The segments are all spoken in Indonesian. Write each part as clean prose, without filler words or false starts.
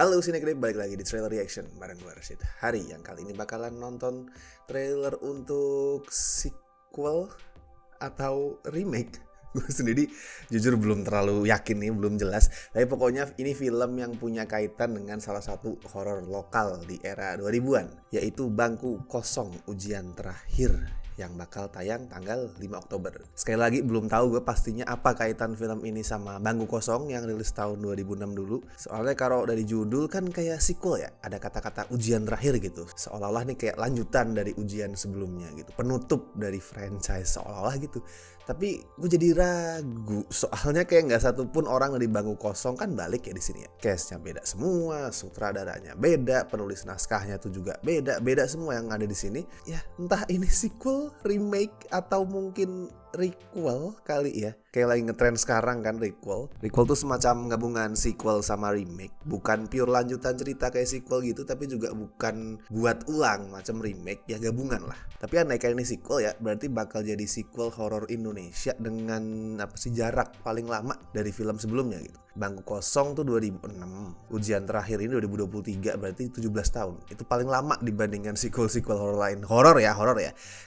Halo Sinegrip, balik lagi di Trailer Reaction bareng gue Rashid. Hari yang kali ini bakalan nonton trailer untuk sequel atau remake. Gue sendiri jujur belum terlalu yakin nih, belum jelas. Tapi pokoknya ini film yang punya kaitan dengan salah satu horor lokal di era 2000-an, yaitu Bangku Kosong Ujian Terakhir, yang bakal tayang tanggal 5 Oktober. Sekali lagi belum tahu gue pastinya apa kaitan film ini sama Bangku Kosong yang rilis tahun 2006 dulu. Soalnya kalau dari judul kan kayak sequel ya, ada kata-kata ujian terakhir gitu. Seolah-olah nih kayak lanjutan dari ujian sebelumnya gitu, penutup dari franchise seolah-olah gitu. Tapi gue jadi ragu, soalnya kayak nggak satupun orang dari Bangku Kosong kan balik ya di sini ya. Cast-nya beda semua, sutradaranya beda, penulis naskahnya tuh juga beda semua yang ada di sini. Ya entah ini sequel, remake, atau mungkin requel kali ya. Kayak lagi ngetrend sekarang kan requel. Requel tuh semacam gabungan sequel sama remake. Bukan pure lanjutan cerita kayak sequel gitu, tapi juga bukan buat ulang macam remake, ya gabungan lah. Tapi andai kan ini sequel ya, berarti bakal jadi sequel horor Indonesia dengan jarak paling lama dari film sebelumnya gitu. Bangku Kosong tuh 2006, Ujian Terakhir ini 2023, berarti 17 tahun. Itu paling lama dibandingkan sequel-sequel horor lain. Horor ya.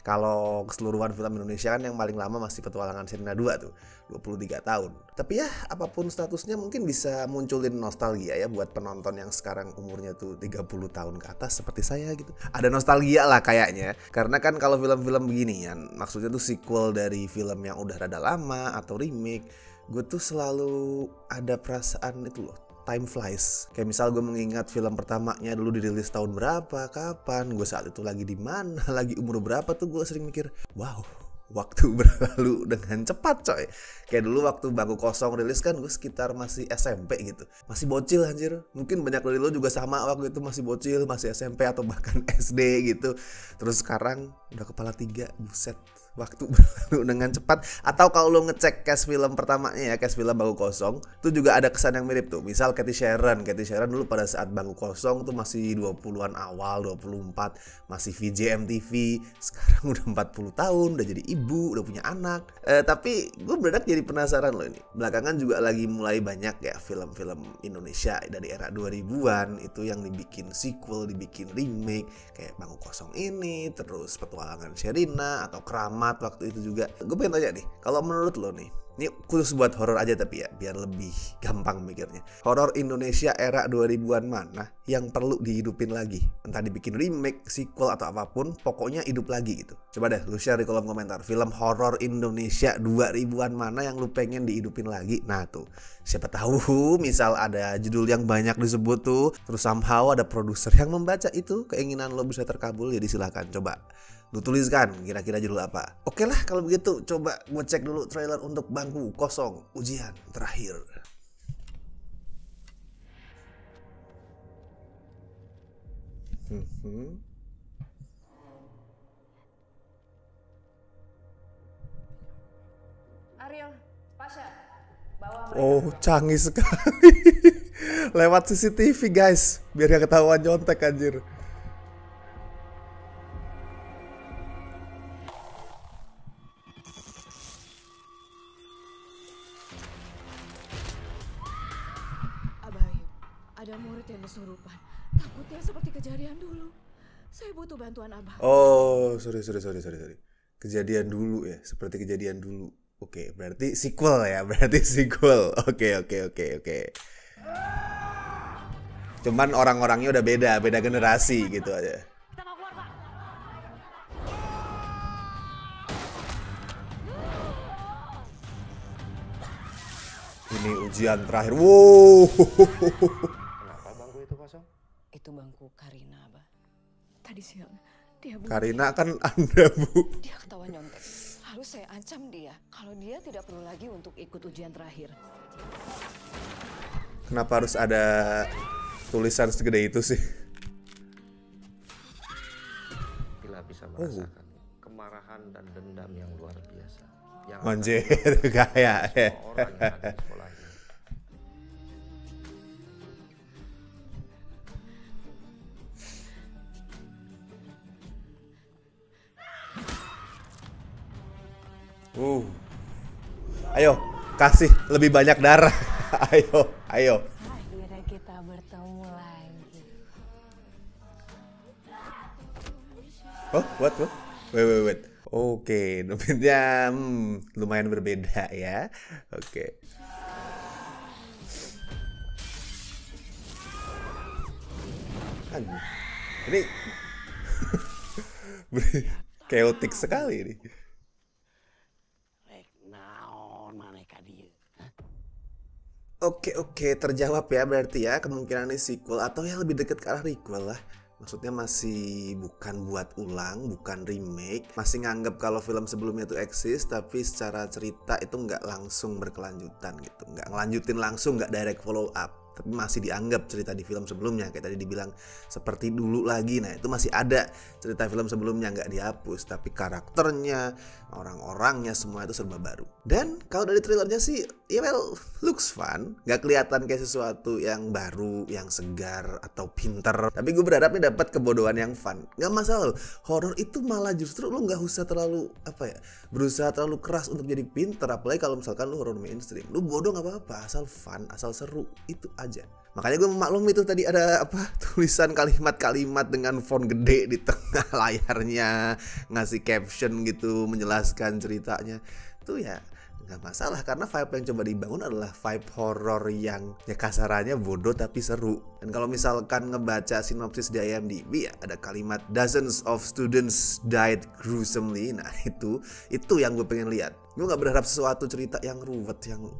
Kalau keseluruhan film Indonesia kan yang paling lama masih Petualangan Sherina 2 tuh, 23 tahun. Tapi ya apapun statusnya mungkin bisa munculin nostalgia ya buat penonton yang sekarang umurnya tuh 30 tahun ke atas seperti saya gitu. Ada nostalgia lah kayaknya. Karena kan kalau film-film beginian, maksudnya tuh sequel dari film yang udah rada lama atau remake, gue tuh selalu ada perasaan itu loh, time flies. Kayak misal gue mengingat film pertamanya dulu dirilis tahun berapa, kapan, gue saat itu lagi di mana, lagi umur berapa tuh gue sering mikir, wow, waktu berlalu dengan cepat coy. Kayak dulu waktu Bangku Kosong rilis kan gue sekitar masih SMP gitu. Masih bocil anjir. Mungkin banyak dari lo juga sama waktu itu masih bocil, masih SMP atau bahkan SD gitu. Terus sekarang udah kepala 3, buset. Waktu berlalu dengan cepat. Atau kalau lo ngecek cast film pertamanya ya, cast film Bangku Kosong, itu juga ada kesan yang mirip tuh. Misal Cathy Sharon dulu pada saat Bangku Kosong tuh masih 20-an awal, 24, masih VJ MTV. Sekarang udah 40 tahun, udah jadi ibu, udah punya anak. Tapi gue bener jadi penasaran loh ini. Belakangan juga lagi mulai banyak ya film-film Indonesia dari era 2000-an itu yang dibikin sequel, dibikin remake, kayak Bangku Kosong ini, terus Petualangan Sherina atau Kramat waktu itu juga. Gue pengen tanya nih, kalau menurut lo nih, ini khusus buat horor aja tapi ya, biar lebih gampang mikirnya. Horor Indonesia era 2000-an mana yang perlu dihidupin lagi? Entah dibikin remake, sequel, atau apapun, pokoknya hidup lagi gitu. Coba deh lu share di kolom komentar, film horor Indonesia 2000-an mana yang lu pengen dihidupin lagi? Nah tuh, siapa tahu misal ada judul yang banyak disebut tuh, terus somehow ada produser yang membaca itu, keinginan lo bisa terkabul, jadi silakan coba lu tuliskan kira-kira judul apa. Oke lah kalau begitu, coba gue cek dulu trailer untuk Bangku Kosong Ujian Terakhir. Ariel, Pasha, bawa mereka. Oh, canggih sekali. Lewat CCTV guys, biar gak ketahuan nyontek anjir. Ada murid yang kesurupan. Takutnya seperti kejadian dulu. Saya butuh bantuan Abah. Oh, sorry. Kejadian dulu ya, seperti kejadian dulu. Oke, berarti sequel ya, Oke. Cuman orang-orangnya udah beda generasi gitu aja. Ini ujian terakhir. Wow. Kenapa bangku itu kosong? Itu bangku Karina, Abah. Tadi siang dia Karina kan Anda, Bu. Dia ketawa nyontek. Harus saya ancam dia kalau dia tidak perlu lagi untuk ikut ujian terakhir. Kenapa harus ada tulisan segede itu sih? Bila bisa merasakan kemarahan dan dendam yang luar biasa. Yang Anjir, kayak orang yang ada di sekolahnya. Ayo, kasih lebih banyak darah. Ayo. Akhirnya kita bertemu lagi. Oh, what? Wait. Oke, Demitnya lumayan berbeda ya. Oke. Aduh. Ini chaotic sekali ini. Oke, terjawab ya berarti ya kemungkinan ini sequel atau yang lebih dekat ke arah requel lah. Maksudnya masih bukan buat ulang, bukan remake. Masih nganggap kalau film sebelumnya itu eksis, tapi secara cerita itu nggak langsung berkelanjutan gitu. Nggak ngelanjutin langsung, nggak direct follow up. Tapi masih dianggap cerita di film sebelumnya. Kayak tadi dibilang seperti dulu lagi. Nah itu masih ada cerita film sebelumnya, nggak dihapus. Tapi karakternya, orang-orangnya, semua itu serba baru. Dan kalau dari trailernya sih, ya well, looks fun. Nggak kelihatan kayak sesuatu yang baru, yang segar, atau pinter. Tapi gue berharap nih dapat kebodohan yang fun. Nggak masalah loh. Horor itu malah justru lo nggak usah terlalu, berusaha terlalu keras untuk jadi pinter. Apalagi kalau misalkan lo horor mainstream. Lo bodoh nggak apa-apa, asal fun, asal seru. Itu aja. Makanya gue memaklumi itu tadi ada tulisan kalimat-kalimat dengan font gede di tengah layarnya, ngasih caption gitu menjelaskan ceritanya. Itu ya nggak masalah karena vibe yang coba dibangun adalah vibe horror yang ya kasarannya bodoh tapi seru. Dan kalau misalkan ngebaca sinopsis di IMDb ya ada kalimat dozens of students died gruesomely. Nah itu yang gue pengen lihat. Gue nggak berharap sesuatu cerita yang ruwet, yang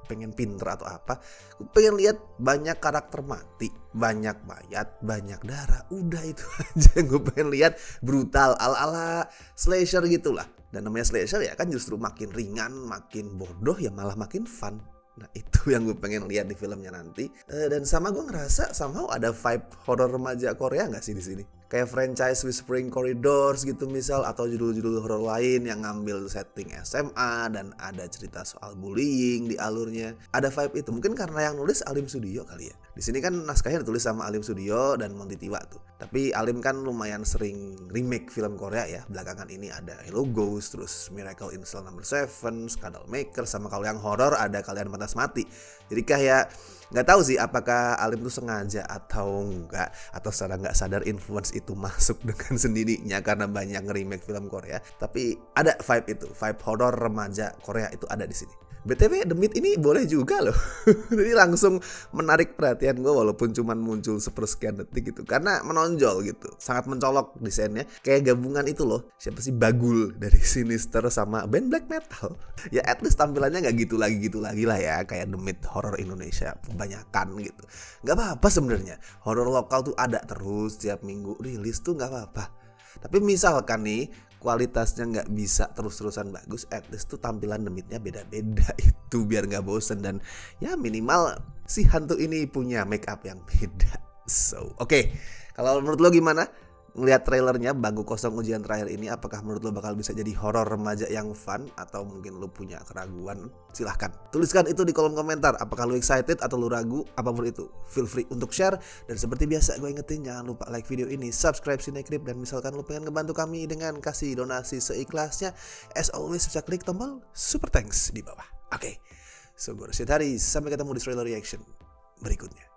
pengen pinter atau apa. Gue pengen lihat banyak karakter mati, banyak mayat, banyak darah. Udah itu aja yang gue pengen lihat. Brutal ala-ala slasher gitulah. Dan namanya slasher ya kan justru makin ringan, makin bodoh ya malah makin fun. Nah itu yang gue pengen lihat di filmnya nanti. Dan sama gue ngerasa somehow ada vibe horor remaja Korea nggak sih di sini? Kayak franchise Whispering Corridors gitu misal, atau judul-judul horor lain yang ngambil setting SMA dan ada cerita soal bullying di alurnya. Ada vibe itu. Mungkin karena yang nulis Alim Studio kali ya. Di sini kan naskahnya ditulis sama Alim Studio dan Monty Tiwa tuh. Tapi Alim kan lumayan sering remake film Korea ya. Belakangan ini ada Hello Ghost, terus Miracle in Cell No. 7, Scandal Maker, sama kalau yang horor ada Kalian Pantas Mati. Jadi kayak nggak tahu sih apakah Alim tuh sengaja atau enggak, atau secara nggak sadar influence itu masuk dengan sendirinya karena banyak nge-remake film Korea. Tapi ada vibe itu, vibe horor remaja Korea itu ada di sini. BTW Demit ini boleh juga loh. Jadi langsung menarik perhatian gue walaupun cuman muncul sepersekian detik gitu. Karena menonjol gitu. Sangat mencolok desainnya. Kayak gabungan itu loh. Siapa sih Bagul dari Sinister sama band black metal. Ya at least tampilannya gak gitu lagi lah ya. Kayak Demit horror Indonesia kebanyakan gitu. Gak apa-apa sebenarnya. Horror lokal tuh ada terus. Tiap minggu rilis tuh gak apa-apa. Tapi misalkan nih kualitasnya nggak bisa terus-terusan bagus, at least tuh tampilan Demitnya beda-beda itu biar nggak bosen. Dan ya minimal si hantu ini punya make up yang beda. So oke. Kalau menurut lo gimana? Ngelihat trailernya Bangku Kosong Ujian Terakhir ini, apakah menurut lo bakal bisa jadi horor remaja yang fun atau mungkin lo punya keraguan? Silahkan tuliskan itu di kolom komentar. Apakah lo excited atau lo ragu? Apapun itu, feel free untuk share. Dan seperti biasa gue ingetin, jangan lupa like video ini, subscribe Cinecrip, dan misalkan lo pengen ngebantu kami dengan kasih donasi seikhlasnya, as always bisa klik tombol super thanks di bawah. Oke, so gue Rashid Hari, sampai ketemu di trailer reaction berikutnya.